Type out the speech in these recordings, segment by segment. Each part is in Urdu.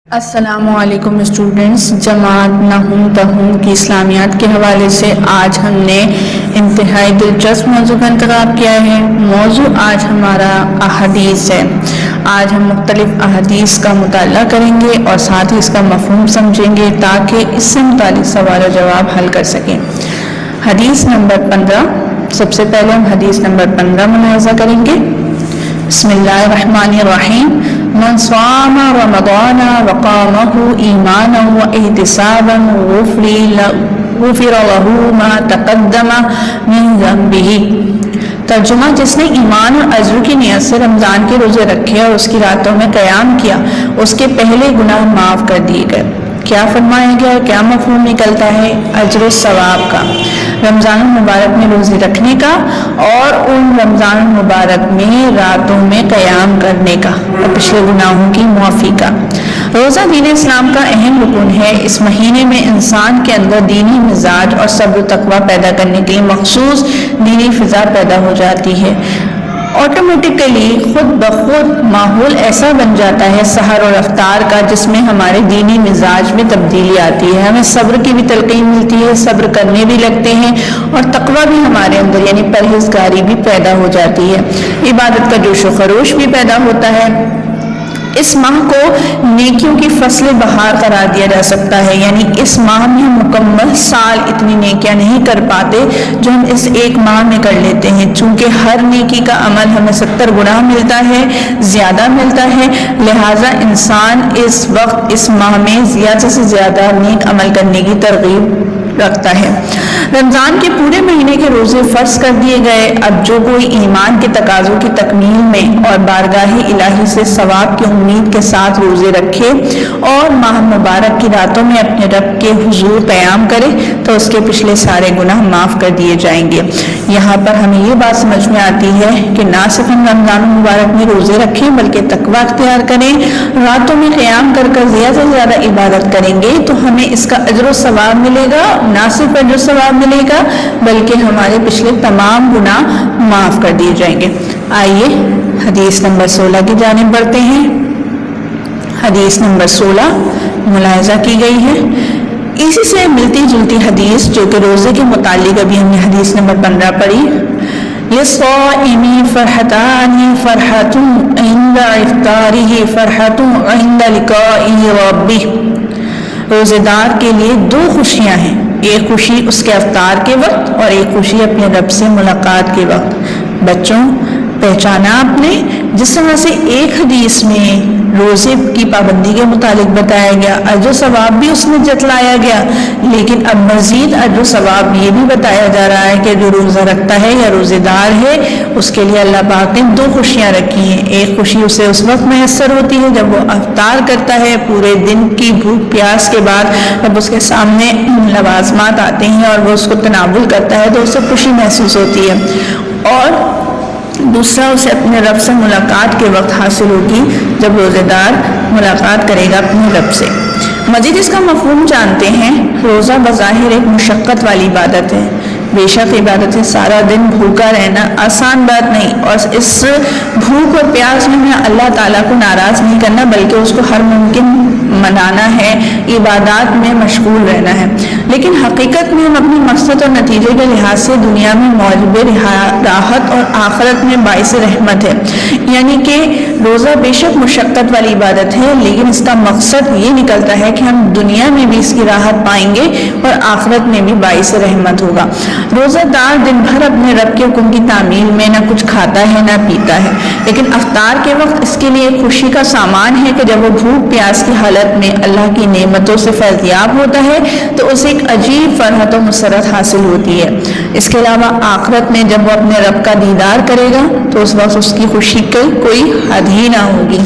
السلام علیکم اسٹوڈنٹس، جماعت نحو تہون کی اسلامیات کے حوالے سے آج ہم نے انتہائی دلچسپ موضوع کا انتخاب کیا ہے۔ موضوع آج ہمارا احادیث ہے۔ آج ہم مختلف احادیث کا مطالعہ کریں گے اور ساتھ ہی اس کا مفہوم سمجھیں گے تاکہ اس سے متعلق سوال و جواب حل کر سکیں۔ حدیث نمبر 15، سب سے پہلے ہم حدیث نمبر 15 ملاحظہ کریں گے۔ بسم اللہ الرحمن الرحیم۔ من صام رمضان وقامه ایمانا واحتسابا غفر له ما تقدم من ذنبه۔ ترجمہ: جس نے ایمان اور اجر کی نیت سے رمضان کے روزے رکھے اور اس کی راتوں میں قیام کیا، اس کے پہلے گناہ معاف کر دیے گئے۔ کیا فرمایا گیا؟ کیا مفہوم نکلتا ہے؟ اجر و ثواب کا، رمضان المبارک میں روزے رکھنے کا اور ان رمضان المبارک میں راتوں میں قیام کرنے کا اور پچھلے گناہوں کی معافی کا۔ روزہ دین اسلام کا اہم رکن ہے۔ اس مہینے میں انسان کے اندر دینی مزاج اور صبر و تقوی پیدا کرنے کے لیے مخصوص دینی فضا پیدا ہو جاتی ہے۔ آٹومیٹکلی خود بخود ماحول ایسا بن جاتا ہے سحر اور افطار کا، جس میں ہمارے دینی مزاج میں تبدیلی آتی ہے، ہمیں صبر کی بھی تلقین ملتی ہے، صبر کرنے بھی لگتے ہیں اور تقوی بھی ہمارے اندر یعنی پرہیزگاری بھی پیدا ہو جاتی ہے، عبادت کا جوش و خروش بھی پیدا ہوتا ہے۔ اس ماہ کو نیکیوں کی فصل بہار قرار دیا جا سکتا ہے، یعنی اس ماہ میں ہم مکمل سال اتنی نیکیاں نہیں کر پاتے جو ہم اس ایک ماہ میں کر لیتے ہیں، چونکہ ہر نیکی کا عمل ہمیں 70 گنا ملتا ہے، زیادہ ملتا ہے، لہٰذا انسان اس وقت اس ماہ میں زیادہ سے زیادہ نیک عمل کرنے کی ترغیب رکھتا ہے۔ رمضان کے پورے مہینے کے روزے فرض کر دیے گئے۔ اب جو کوئی ایمان کے تقاضوں کی تکمیل میں اور بارگاہ الہی سے ثواب کی امید کے ساتھ روزے رکھے اور ماہ مبارک کی راتوں میں اپنے رب کے حضور قیام کرے تو اس کے پچھلے سارے گناہ معاف کر دیے جائیں گے۔ یہاں پر ہمیں یہ بات سمجھ میں آتی ہے کہ نہ صرف ہم رمضان مبارک میں روزے رکھیں بلکہ تقوی اختیار کریں، راتوں میں قیام کر کر زیادہ سے زیادہ عبادت کریں گے تو ہمیں اس کا اجر و ثواب ملے گا۔ نہ صرف اجر و ثواب ملے گا بلکہ ہمارے پچھلے تمام گناہ معاف کر دیے جائیں گے۔ آئیے حدیث نمبر 16 کی جانب بڑھتے ہیں۔ حدیث نمبر 16 ملاحظہ کی گئی ہے، اسی سے ملتی جلتی حدیث جو کہ روزے کے متعلق ابھی ہم نے حدیث نمبر 15 پڑھی۔ للصائم فرحتان، فرحۃ عند افطارہ، فرحۃ عند لقائہ ربہ۔ روزے دار کے لیے دو خوشیاں ہیں، ایک خوشی اس کے افطار کے وقت اور ایک خوشی اپنے رب سے ملاقات کے وقت۔ بچوں، پہچانا آپ نے جس طرح سے ایک حدیث میں روزے کی پابندی کے متعلق بتایا گیا، اجر و ثواب بھی اس میں جتلایا گیا، لیکن اب مزید اجر و ثواب یہ بھی بتایا جا رہا ہے کہ جو روزہ رکھتا ہے یا روزے دار ہے اس کے لیے اللہ پاک نے دو خوشیاں رکھی ہیں۔ ایک خوشی اسے اس وقت میسر ہوتی ہے جب وہ افطار کرتا ہے، پورے دن کی بھوک پیاس کے بعد جب اس کے سامنے لوازمات آتے ہیں اور وہ اس کو تناول کرتا ہے تو اسے خوشی محسوس ہوتی ہے، اور دوسرا اسے اپنے رب سے ملاقات کے وقت حاصل ہوگی جب روزے دار ملاقات کرے گا اپنے رب سے۔ مزید اس کا مفہوم جانتے ہیں۔ روزہ بظاہر ایک مشقت والی عبادت ہے، بے شک عبادت ہے، سارا دن بھوکا رہنا آسان بات نہیں، اور اس بھوک اور پیاس میں اللہ تعالیٰ کو ناراض نہیں کرنا بلکہ اس کو ہر ممکن منانا ہے، عبادات میں مشغول رہنا ہے، لیکن حقیقت میں ہم اپنی مقصد اور نتیجے کے لحاظ سے دنیا میں موجب راحت اور آخرت میں باعث رحمت ہے، یعنی کہ روزہ بے شک مشقت والی عبادت ہے لیکن اس کا مقصد یہ نکلتا ہے کہ ہم دنیا میں بھی اس کی راحت پائیں گے اور آخرت میں بھی باعث رحمت ہوگا۔ روزہ دار دن بھر اپنے رب کے حکم کی تعمیل میں نہ کچھ کھاتا ہے نہ پیتا ہے، لیکن افطار کے وقت اس کے لیے خوشی کا سامان ہے کہ جب وہ بھوک پیاس کی حالت میں اللہ کی نعمتوں سے فیضیاب ہوتا ہے تو اسے ایک عجیب فرحت و مسرت حاصل ہوتی ہے۔ اس کے علاوہ آخرت میں جب وہ اپنے رب کا دیدار کرے گا تو اس وقت اس کی خوشی کی کوئی حد ہی نہ ہوگی۔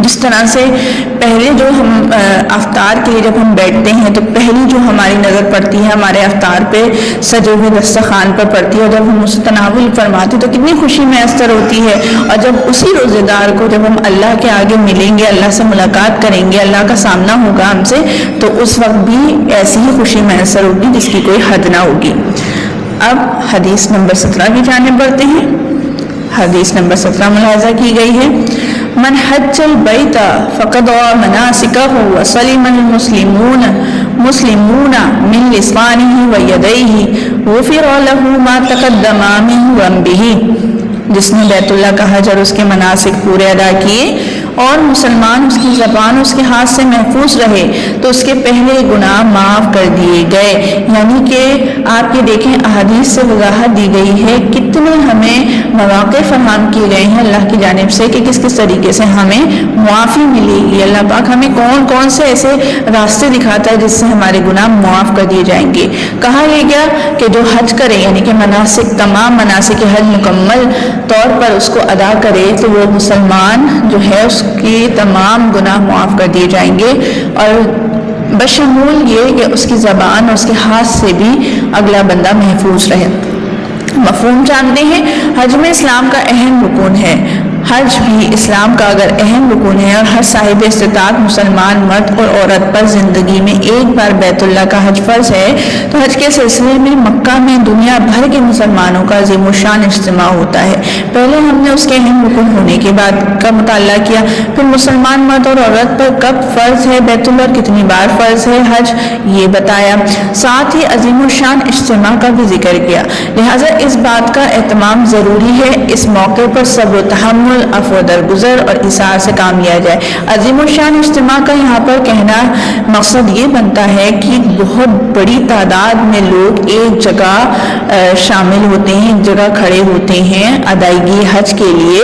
جس طرح سے پہلے جو ہم افطار کے لیے جب ہم بیٹھتے ہیں تو پہلی جو ہماری نظر پڑتی ہے ہمارے افطار پہ سجے ہوئے دسترخوان پر پڑتی ہے، اور جب ہم اسے تناول فرماتے تو کتنی خوشی میسر ہوتی ہے، اور جب اسی روزے دار کو جب ہم اللہ کے آگے ملیں گے، اللہ سے ملاقات کریں گے، اللہ کا سامنا ہوگا ہم سے، تو اس وقت بھی ایسی ہی خوشی میسر ہوگی جس کی کوئی حد نہ ہوگی۔ اب حدیث نمبر 17 کی جانب بڑھتے ہیں۔ حدیث نمبر 17 ملاحظہ کی گئی ہے۔ من حج البیت فقضى مناسکہ وسلم المسلمون من لسانہ ویدیہ غفر لہ ما تقدم من ذنبہ، جس نے بیت اللہ کا حج اور اس کے مناسک پورے ادا کیے اور مسلمان اس کی زبان اس کے ہاتھ سے محفوظ رہے تو اس کے پہلے گناہ معاف کر دیے گئے۔ یعنی کہ آپ یہ دیکھیں احادیث سے وضاحت دی گئی ہے کتنے ہمیں مواقع فراہم کیے گئے ہیں اللہ کی جانب سے کہ کس کس طریقے سے ہمیں معافی ملے گی۔ اللہ پاک ہمیں کون کون سے ایسے راستے دکھاتا ہے جس سے ہمارے گناہ معاف کر دیے جائیں گے۔ کہا یہ گیا کہ جو حج کرے یعنی کہ مناسک تمام مناسک حج مکمل طور پر اس کو ادا کرے تو وہ مسلمان جو ہے اس کی تمام گناہ معاف کر دیے جائیں گے، اور بشمول یہ کہ اس کی زبان اور اس کے ہاتھ سے بھی اگلا بندہ محفوظ رہے۔ مفہوم جانتے ہیں، حج میں اسلام کا اہم رکن ہے۔ حج بھی اسلام کا اگر اہم رکن ہے اور ہر صاحب استطاعت مسلمان مرد اور عورت پر زندگی میں ایک بار بیت اللہ کا حج فرض ہے، تو حج کے سلسلے میں مکہ میں دنیا بھر کے مسلمانوں کا عظیم الشان اجتماع ہوتا ہے۔ پہلے ہم نے اس کے اہم رکن ہونے کے بعد کا مطالعہ کیا، پھر مسلمان مرد اور عورت پر کب فرض ہے بیت اللہ اور کتنی بار فرض ہے حج یہ بتایا، ساتھ ہی عظیم الشان اجتماع کا بھی ذکر کیا۔ لہٰذا اس بات کا اہتمام ضروری ہے اس موقع پر صبر و تحمل، عفو درگزر اور اثار سے کام لیا جائے۔ عظیم الشان اجتماع کا یہاں پر کہنا مقصد یہ بنتا ہے کہ بہت بڑی تعداد میں لوگ ایک جگہ شامل ہوتے ہیں، ایک جگہ کھڑے ہوتے ہیں ادائیگی حج کے لیے،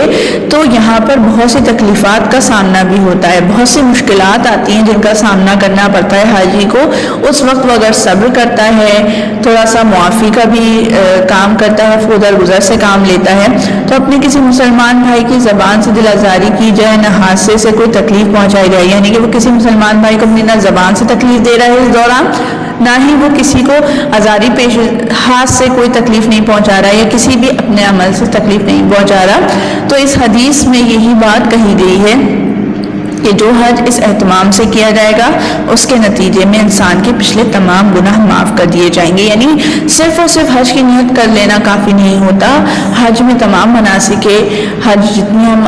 تو یہاں پر بہت سی تکلیفات کا سامنا بھی ہوتا ہے، بہت سی مشکلات آتی ہیں جن کا سامنا کرنا پڑتا ہے حاجی کو۔ اس وقت وہ اگر صبر کرتا ہے، تھوڑا سا معافی کا بھی کام کرتا ہے، عفو درگزر سے کام لیتا ہے، تو اپنے کسی مسلمان بھائی کی زبان سے دل آزاری کی جائے، نہ حادثے سے کوئی تکلیف پہنچائی جائے، یعنی کہ وہ کسی مسلمان بھائی کو اپنی نہ زبان سے تکلیف دے رہا ہے اس دوران، نہ ہی وہ کسی کو آزاری پیش ہاتھ سے کوئی تکلیف نہیں پہنچا رہا ہے یا کسی بھی اپنے عمل سے تکلیف نہیں پہنچا رہا۔ تو اس حدیث میں یہی بات کہی گئی ہے کہ جو حج اس اہتمام سے کیا جائے گا اس کے نتیجے میں انسان کے پچھلے تمام گناہ معاف کر دیے جائیں گے۔ یعنی صرف اور صرف حج کی نیت کر لینا کافی نہیں ہوتا، حج میں تمام مناسک حج جتنی ہم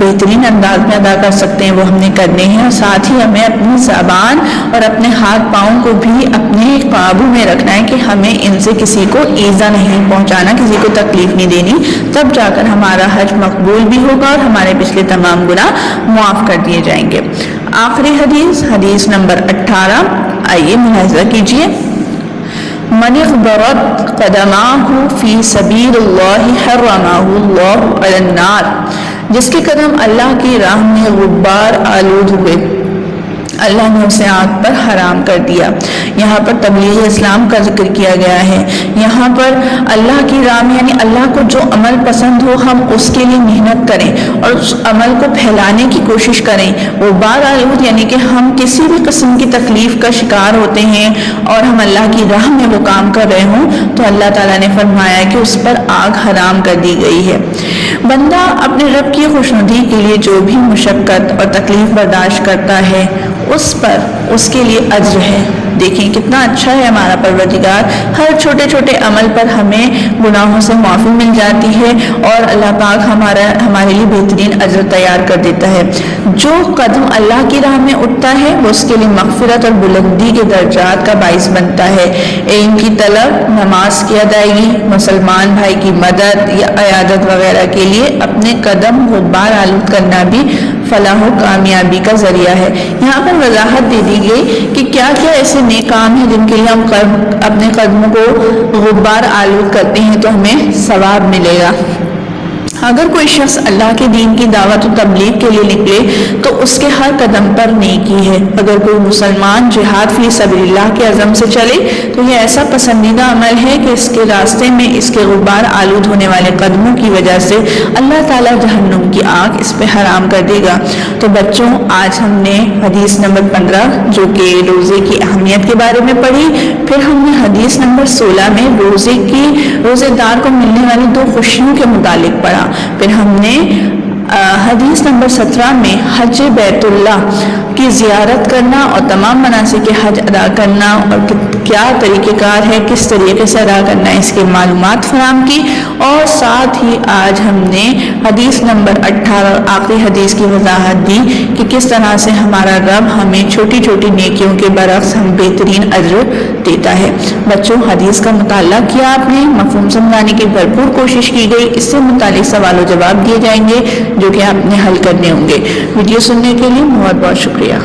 بہترین انداز میں ادا کر سکتے ہیں وہ ہم نے کرنے ہیں، اور ساتھ ہی ہمیں اپنی زبان اور اپنے ہاتھ پاؤں کو بھی اپنے قابو میں رکھنا ہے کہ ہمیں ان سے کسی کو ایذا نہیں پہنچانا، کسی کو تکلیف نہیں دینی، تب جا کر ہمارا حج مقبول بھی ہوگا اور ہمارے پچھلے تمام گناہ معاف کر دیے جائیں گے۔ آخری حدیث، حدیث نمبر 18، آئیے ملاحظہ کیجیے۔ من اغبرت قدماہ فی سبیل اللہ حرمہ اللہ علی النار، جس کے قدم اللہ کی راہ میں غبار آلود ہوئے اللہ نے اسے آگ پر حرام کر دیا۔ یہاں پر تبلیغ اسلام کا ذکر کیا گیا ہے۔ یہاں پر اللہ کی راہ میں یعنی اللہ کو جو عمل پسند ہو ہم اس کے لیے محنت کریں اور اس عمل کو پھیلانے کی کوشش کریں۔ وہ بار آلود یعنی کہ ہم کسی بھی قسم کی تکلیف کا شکار ہوتے ہیں اور ہم اللہ کی راہ میں وہ کام کر رہے ہوں تو اللہ تعالیٰ نے فرمایا کہ اس پر آگ حرام کر دی گئی ہے۔ بندہ اپنے رب کی خوشنودی کے لیے جو بھی مشقت اور تکلیف برداشت کرتا ہے اس پر اس کے لیے اجر ہے۔ دیکھیں کتنا اچھا ہے ہمارا پروردگار، ہر چھوٹے چھوٹے عمل پر ہمیں گناہوں سے معافی مل جاتی ہے اور اللہ پاک ہمارے لیے بہترین اجر تیار کر دیتا ہے۔ جو قدم اللہ کی راہ میں اٹھتا ہے وہ اس کے لیے مغفرت اور بلندی کے درجات کا باعث بنتا ہے۔ علم کی طلب، نماز کی ادائیگی، مسلمان بھائی کی مدد یا عیادت وغیرہ کے لیے اپنے قدم غبار آلود کرنا بھی فلاح و کامیابی کا ذریعہ ہے۔ یہاں پر وضاحت دے دی گئی کہ کیا کیا ایسے نیک کام ہیں جن کے لیے ہم اپنے قدموں کو غبار آلود کرتے ہیں تو ہمیں ثواب ملے گا۔ اگر کوئی شخص اللہ کے دین کی دعوت و تبلیغ کے لیے نکلے تو اس کے ہر قدم پر نیکی ہے۔ اگر کوئی مسلمان جہاد فی سبیل اللہ کے عزم سے چلے تو یہ ایسا پسندیدہ عمل ہے کہ اس کے راستے میں اس کے غبار آلود ہونے والے قدموں کی وجہ سے اللہ تعالیٰ جہنم کی آگ اس پہ حرام کر دے گا۔ تو بچوں، آج ہم نے حدیث نمبر 15 جو کہ روزے کی اہمیت کے بارے میں پڑھی، پھر ہم نے حدیث نمبر 16 میں روزے دار کو ملنے والی 2 خوشیوں کے متعلق پڑھا، پھر ہم نے حدیث نمبر 17 میں حج بیت اللہ کی زیارت کرنا اور تمام مناسک حج ادا کرنا اور کیا طریقہ کار ہے، کس طریقے سے ادا کرنا ہے، اس کی معلومات فراہم کی، اور ساتھ ہی آج ہم نے حدیث نمبر 18 آخری حدیث کی وضاحت دی کہ کس طرح سے ہمارا رب ہمیں چھوٹی چھوٹی نیکیوں کے برعکس ہم بہترین اجر دیتا ہے۔ بچوں، حدیث کا مطالعہ کیا آپ نے، مفہوم سمجھانے کی بھرپور کوشش کی گئی، اس سے متعلق سوال و جواب دیے جائیں گے جو کہ آپ نے حل کرنے ہوں گے۔ ویڈیو سننے کے لیے بہت بہت شکریہ۔